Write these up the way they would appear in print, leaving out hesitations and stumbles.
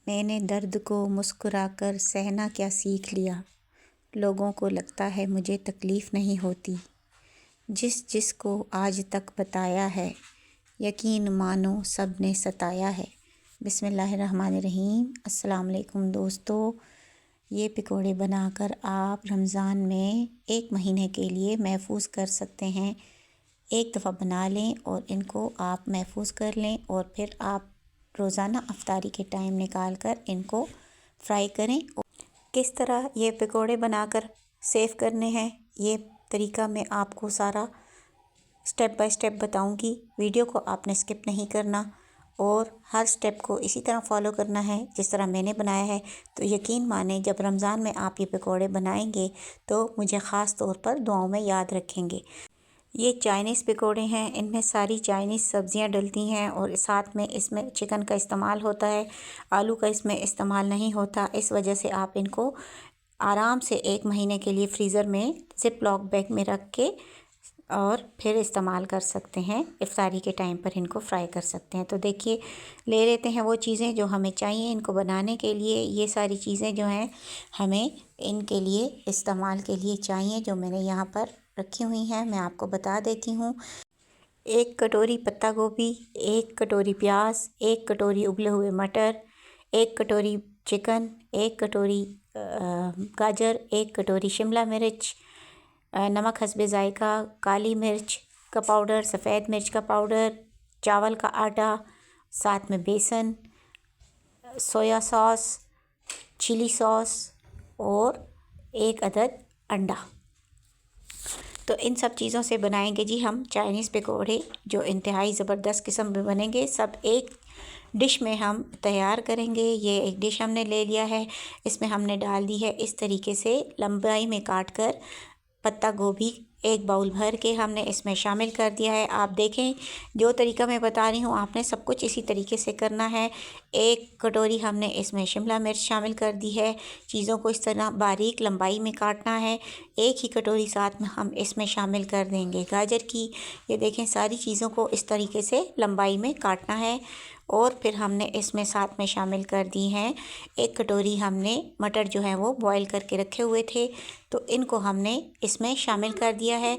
मैंने दर्द को मुस्कुराकर सहना क्या सीख लिया। लोगों को लगता है मुझे तकलीफ़ नहीं होती। जिस को आज तक बताया है, यकीन मानो सब ने सताया है। बिस्मिल्लाहिर्रहमानिर्रहीम। अस्सलाम वालेकुम दोस्तों, ये पकौड़े बनाकर आप रमज़ान में 1 महीने के लिए महफूज कर सकते हैं। एक दफ़ा बना लें और इनको आप महफूज कर लें और फिर आप रोज़ाना अफ्तारी के टाइम निकाल कर इनको फ्राई करें। और किस तरह ये पकौड़े बनाकर सेव करने हैं, ये तरीका मैं आपको सारा स्टेप बाय स्टेप बताऊंगी। वीडियो को आपने स्किप नहीं करना और हर स्टेप को इसी तरह फॉलो करना है जिस तरह मैंने बनाया है। तो यकीन माने जब रमज़ान में आप ये पकौड़े बनाएंगे तो मुझे ख़ास तौर पर दुआओं में याद रखेंगे। ये चाइनीज़ पकौड़े हैं, इनमें सारी चाइनीज़ सब्ज़ियां डलती हैं और साथ में इसमें चिकन का इस्तेमाल होता है, आलू का इसमें इस्तेमाल नहीं होता। इस वजह से आप इनको आराम से 1 महीने के लिए फ्रीज़र में ज़िप लॉक बैग में रख के और फिर इस्तेमाल कर सकते हैं। इफ्तारी के टाइम पर इनको फ्राई कर सकते हैं। तो देखिए, ले लेते हैं वो चीज़ें जो हमें चाहिए इनको बनाने के लिए। ये सारी चीज़ें जो हैं हमें इनके लिए इस्तेमाल के लिए चाहिए, जो मैंने यहाँ पर रखी हुई हैं मैं आपको बता देती हूँ। 1 कटोरी पत्ता गोभी, 1 कटोरी प्याज, 1 कटोरी उबले हुए मटर, 1 कटोरी चिकन, 1 कटोरी गाजर, 1 कटोरी शिमला मिर्च, नमक हस्बे ज़ायका, काली मिर्च का पाउडर, सफ़ेद मिर्च का पाउडर, चावल का आटा, साथ में बेसन, सोया सॉस, चिली सॉस और 1 अदद अंडा। तो इन सब चीज़ों से बनाएंगे जी हम चाइनीज़ पकौड़े, जो इंतहाई ज़बरदस्त किस्म में बनेंगे। सब एक डिश में हम तैयार करेंगे। ये एक डिश हमने ले लिया है, इसमें हमने डाल दी है इस तरीके से लंबाई में काट कर पत्ता गोभी। 1 बाउल भर के हमने इसमें शामिल कर दिया है। आप देखें, जो तरीका मैं बता रही हूँ आपने सब कुछ इसी तरीके से करना है। 1 कटोरी हमने इसमें शिमला मिर्च शामिल कर दी है। चीज़ों को इस तरह बारीक लंबाई में काटना है। 1 ही कटोरी साथ में हम इसमें शामिल कर देंगे गाजर की। ये देखें, सारी चीज़ों को इस तरीके से लंबाई में काटना है। और फिर हमने इसमें साथ में शामिल कर दी हैं 1 कटोरी हमने मटर जो है वो बॉईल करके रखे हुए थे, तो इनको हमने इसमें शामिल कर दिया है।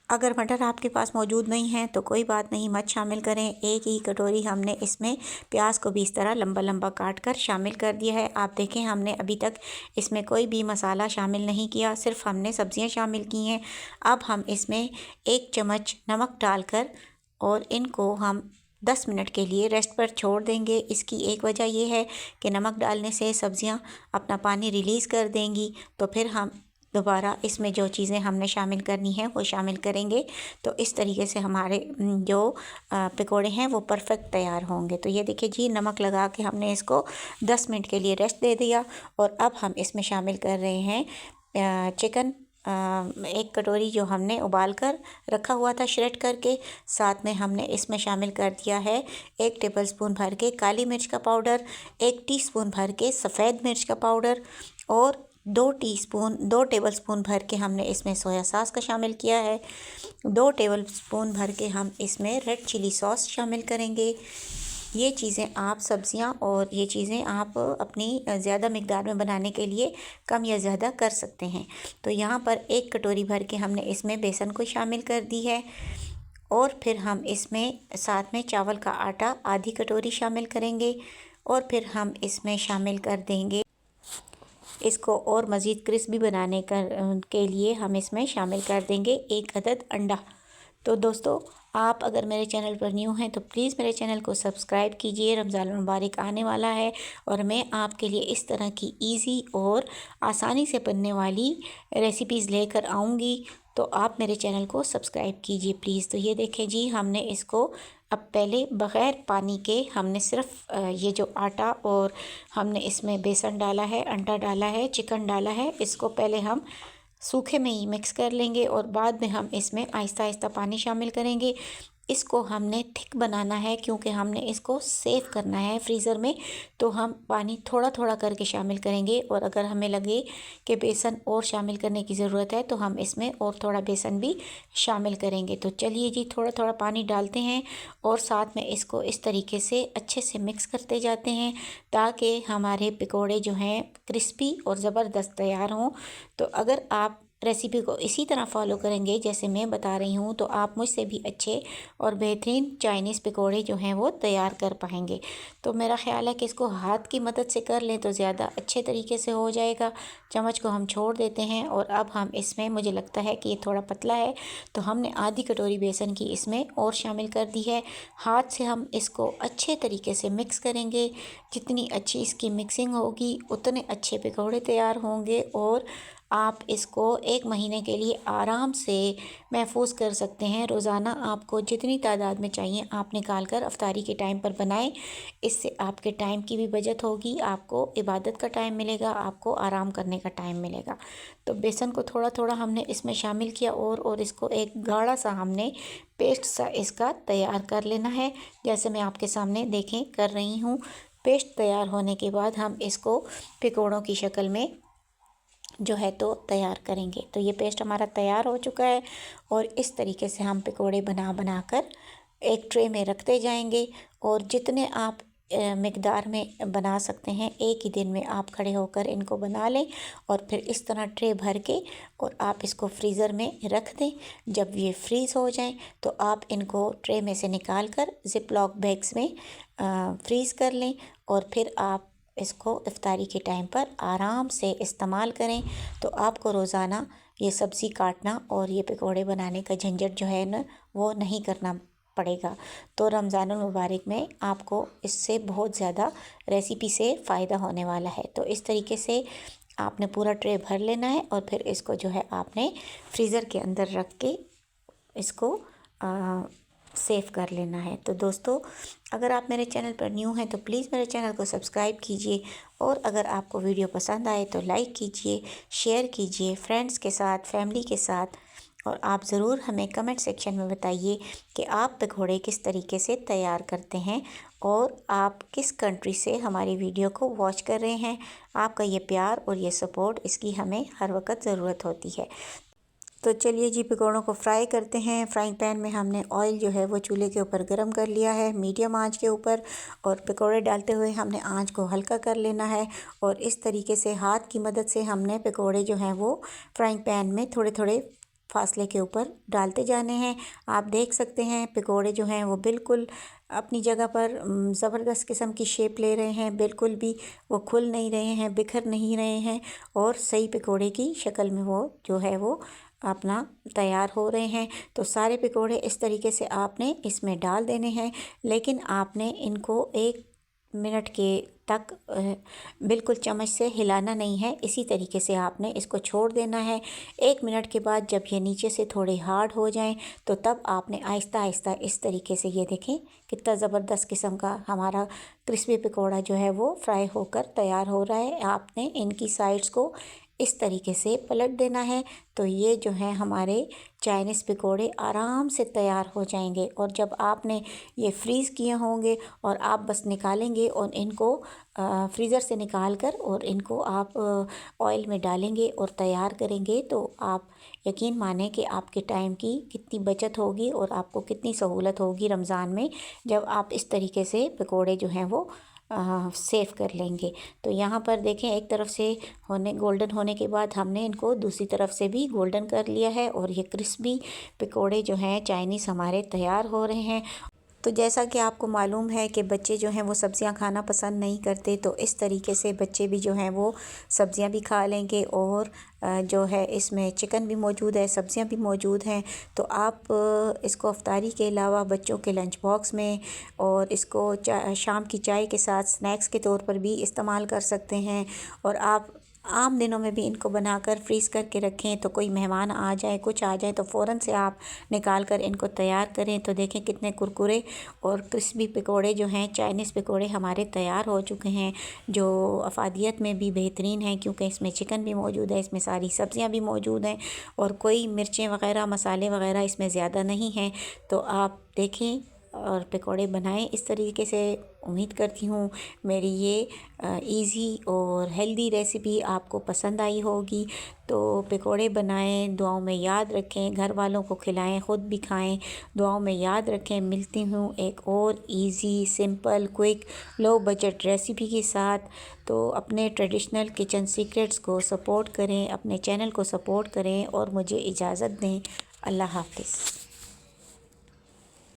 अगर मटर आपके पास मौजूद नहीं है तो कोई बात नहीं, मत शामिल करें। 1 ही कटोरी हमने इसमें प्याज को भी इस तरह लंबा लंबा काट कर शामिल कर दिया है। आप देखें, हमने अभी तक इसमें कोई भी मसाला शामिल नहीं किया, सिर्फ हमने सब्जियां शामिल की हैं। अब हम इसमें 1 चम्मच नमक डालकर और इनको हम 10 मिनट के लिए रेस्ट पर छोड़ देंगे। इसकी एक वजह यह है कि नमक डालने से सब्जियां अपना पानी रिलीज़ कर देंगी, तो फिर हम दोबारा इसमें जो चीज़ें हमने शामिल करनी है वो शामिल करेंगे। तो इस तरीके से हमारे जो पकौड़े हैं वो परफेक्ट तैयार होंगे। तो ये देखिए जी, नमक लगा के हमने इसको 10 मिनट के लिए रेस्ट दे दिया। और अब हम इसमें शामिल कर रहे हैं चिकन। 1 कटोरी जो हमने उबाल कर रखा हुआ था श्रेड करके, साथ में हमने इसमें शामिल कर दिया है 1 टेबलस्पून भर के काली मिर्च का पाउडर, 1 टीस्पून भर के सफ़ेद मिर्च का पाउडर और 2 टेबलस्पून भर के हमने इसमें सोया सॉस का शामिल किया है। 2 टेबलस्पून भर के हम इसमें रेड चिली सॉस शामिल करेंगे। ये चीज़ें आप सब्ज़ियां और ये चीज़ें आप अपनी ज़्यादा मिक़दार में बनाने के लिए कम या ज़्यादा कर सकते हैं। तो यहाँ पर 1 कटोरी भर के हमने इसमें बेसन को शामिल कर दी है। और फिर हम इसमें साथ में चावल का आटा आधी कटोरी शामिल करेंगे। और फिर हम इसमें शामिल कर देंगे, इसको और मज़ीद क्रिस्पी बनाने के लिए हम इसमें शामिल कर देंगे 1 अदद अंडा। तो दोस्तों, आप अगर मेरे चैनल पर न्यू हैं तो प्लीज़ मेरे चैनल को सब्सक्राइब कीजिए। रमज़ान मुबारक आने वाला है और मैं आपके लिए इस तरह की इजी और आसानी से बनने वाली रेसिपीज़ लेकर आऊँगी, तो आप मेरे चैनल को सब्सक्राइब कीजिए प्लीज़। तो ये देखें जी, हमने इसको अब पहले बग़ैर पानी के हमने सिर्फ ये जो आटा और हमने इसमें बेसन डाला है, अंडा डाला है, चिकन डाला है, इसको पहले हम सूखे में ही मिक्स कर लेंगे और बाद में हम इसमें आहिस्ता आहिस्ता पानी शामिल करेंगे। इसको हमने थिक बनाना है क्योंकि हमने इसको सेव करना है फ्रीज़र में। तो हम पानी थोड़ा थोड़ा करके शामिल करेंगे और अगर हमें लगे कि बेसन और शामिल करने की ज़रूरत है तो हम इसमें और थोड़ा बेसन भी शामिल करेंगे। तो चलिए जी, थोड़ा थोड़ा पानी डालते हैं और साथ में इसको इस तरीके से अच्छे से मिक्स करते जाते हैं ताकि हमारे पकौड़े जो हैं क्रिस्पी और ज़बरदस्त तैयार हों। तो अगर आप रेसिपी को इसी तरह फॉलो करेंगे जैसे मैं बता रही हूँ तो आप मुझसे भी अच्छे और बेहतरीन चाइनीज़ पकौड़े जो हैं वो तैयार कर पाएंगे। तो मेरा ख़्याल है कि इसको हाथ की मदद से कर लें तो ज़्यादा अच्छे तरीके से हो जाएगा। चम्मच को हम छोड़ देते हैं और अब हम इसमें, मुझे लगता है कि ये थोड़ा पतला है तो हमने आधी कटोरी बेसन की इसमें और शामिल कर दी है। हाथ से हम इसको अच्छे तरीके से मिक्स करेंगे। जितनी अच्छी इसकी मिक्सिंग होगी उतने अच्छे पकौड़े तैयार होंगे और आप इसको 1 महीने के लिए आराम से महफूज कर सकते हैं। रोज़ाना आपको जितनी तादाद में चाहिए आप निकाल कर अफ्तारी के टाइम पर बनाएं। इससे आपके टाइम की भी बचत होगी, आपको इबादत का टाइम मिलेगा, आपको आराम करने का टाइम मिलेगा। तो बेसन को थोड़ा थोड़ा हमने इसमें शामिल किया और इसको एक गाढ़ा सा हमने पेस्ट सा इसका तैयार कर लेना है। जैसे मैं आपके सामने देखें कर रही हूँ। पेस्ट तैयार होने के बाद हम इसको पकौड़ों की शक्ल में जो है तो तैयार करेंगे। तो ये पेस्ट हमारा तैयार हो चुका है और इस तरीके से हम पकोड़े बना बना कर एक ट्रे में रखते जाएंगे और जितने आप मिकदार में बना सकते हैं एक ही दिन में आप खड़े होकर इनको बना लें और फिर इस तरह ट्रे भर के और आप इसको फ्रीज़र में रख दें। जब ये फ्रीज़ हो जाएं तो आप इनको ट्रे में से निकाल कर ज़िप लॉक बैग्स में फ्रीज़ कर लें और फिर आप इसको इफ्तारी के टाइम पर आराम से इस्तेमाल करें। तो आपको रोज़ाना ये सब्ज़ी काटना और ये पकौड़े बनाने का झंझट जो है ना वो नहीं करना पड़ेगा। तो रमज़ानुल मुबारक में आपको इससे बहुत ज़्यादा रेसिपी से फ़ायदा होने वाला है। तो इस तरीके से आपने पूरा ट्रे भर लेना है और फिर इसको जो है आपने फ्रीज़र के अंदर रख के इसको सेव कर लेना है। तो दोस्तों, अगर आप मेरे चैनल पर न्यू हैं तो प्लीज़ मेरे चैनल को सब्सक्राइब कीजिए और अगर आपको वीडियो पसंद आए तो लाइक कीजिए, शेयर कीजिए फ्रेंड्स के साथ, फैमिली के साथ। और आप ज़रूर हमें कमेंट सेक्शन में बताइए कि आप पकौड़े किस तरीके से तैयार करते हैं और आप किस कंट्री से हमारी वीडियो को वॉच कर रहे हैं। आपका ये प्यार और ये सपोर्ट, इसकी हमें हर वक्त ज़रूरत होती है। तो चलिए जी, पकौड़ों को फ्राई करते हैं। फ्राइंग पैन में हमने ऑयल जो है वो चूल्हे के ऊपर गर्म कर लिया है मीडियम आंच के ऊपर और पकौड़े डालते हुए हमने आंच को हल्का कर लेना है और इस तरीके से हाथ की मदद से हमने पकौड़े जो हैं वो फ्राइंग पैन में थोड़े थोड़े फासले के ऊपर डालते जाने हैं। आप देख सकते हैं पकौड़े जो हैं वो बिल्कुल अपनी जगह पर ज़बरदस्त किस्म की शेप ले रहे हैं। बिल्कुल भी वो खुल नहीं रहे हैं, बिखर नहीं रहे हैं और सही पकौड़े की शक्ल में वो जो है वो अपना तैयार हो रहे हैं। तो सारे पकौड़े इस तरीके से आपने इसमें डाल देने हैं, लेकिन आपने इनको 1 मिनट के तक बिल्कुल चम्मच से हिलाना नहीं है। इसी तरीके से आपने इसको छोड़ देना है। 1 मिनट के बाद जब ये नीचे से थोड़े हार्ड हो जाएं तो तब आपने आहिस्ता आहिस्ता इस तरीके से, ये देखें कितना ज़बरदस्त किस्म का हमारा क्रिस्पी पकौड़ा जो है वो फ्राई होकर तैयार हो रहा है। आपने इनकी साइड्स को इस तरीके से पलट देना है। तो ये जो है हमारे चाइनीज़ पकौड़े आराम से तैयार हो जाएंगे और जब आपने ये फ्रीज़ किए होंगे और आप बस निकालेंगे और इनको फ्रीज़र से निकाल कर और इनको आप ऑयल में डालेंगे और तैयार करेंगे तो आप यकीन माने कि आपके टाइम की कितनी बचत होगी और आपको कितनी सहूलत होगी रमज़ान में जब आप इस तरीके से पकौड़े जो हैं वो सेव कर लेंगे। तो यहाँ पर देखें, एक तरफ से गोल्डन होने के बाद हमने इनको दूसरी तरफ से भी गोल्डन कर लिया है और ये क्रिस्पी पकौड़े जो हैं चाइनीज़ हमारे तैयार हो रहे हैं। तो जैसा कि आपको मालूम है कि बच्चे जो हैं वो सब्ज़ियां खाना पसंद नहीं करते, तो इस तरीके से बच्चे भी जो हैं वो सब्ज़ियां भी खा लेंगे और जो है इसमें चिकन भी मौजूद है, सब्ज़ियां भी मौजूद हैं। तो आप इसको अफ्तारी के अलावा बच्चों के लंच बॉक्स में और इसको शाम की चाय के साथ स्नैक्स के तौर पर भी इस्तेमाल कर सकते हैं। और आप आम दिनों में भी इनको बनाकर फ्रीज़ करके रखें, तो कोई मेहमान आ जाए, कुछ आ जाए तो फ़ौरन से आप निकाल कर इनको तैयार करें। तो देखें कितने कुरकुरे और क्रिस्पी पकोड़े जो हैं, चाइनीज़ पकोड़े हमारे तैयार हो चुके हैं, जो अफादियत में भी बेहतरीन हैं, क्योंकि इसमें चिकन भी मौजूद है, इसमें सारी सब्ज़ियाँ भी मौजूद हैं और कोई मिर्चें वग़ैरह मसाले वग़ैरह इसमें ज़्यादा नहीं हैं। तो आप देखें और पकोड़े बनाएं इस तरीके से। उम्मीद करती हूँ मेरी ये इजी और हेल्दी रेसिपी आपको पसंद आई होगी। तो पकोड़े बनाएं, दुआओं में याद रखें, घर वालों को खिलाएं, ख़ुद भी खाएं, दुआओं में याद रखें। मिलती हूँ एक और easy, simple, quick, low budget recipe के साथ। तो अपने ट्रेडिशनल किचन सीक्रेट्स को सपोर्ट करें, अपने चैनल को सपोर्ट करें और मुझे इजाज़त दें। अल्लाह हाफ़िज़।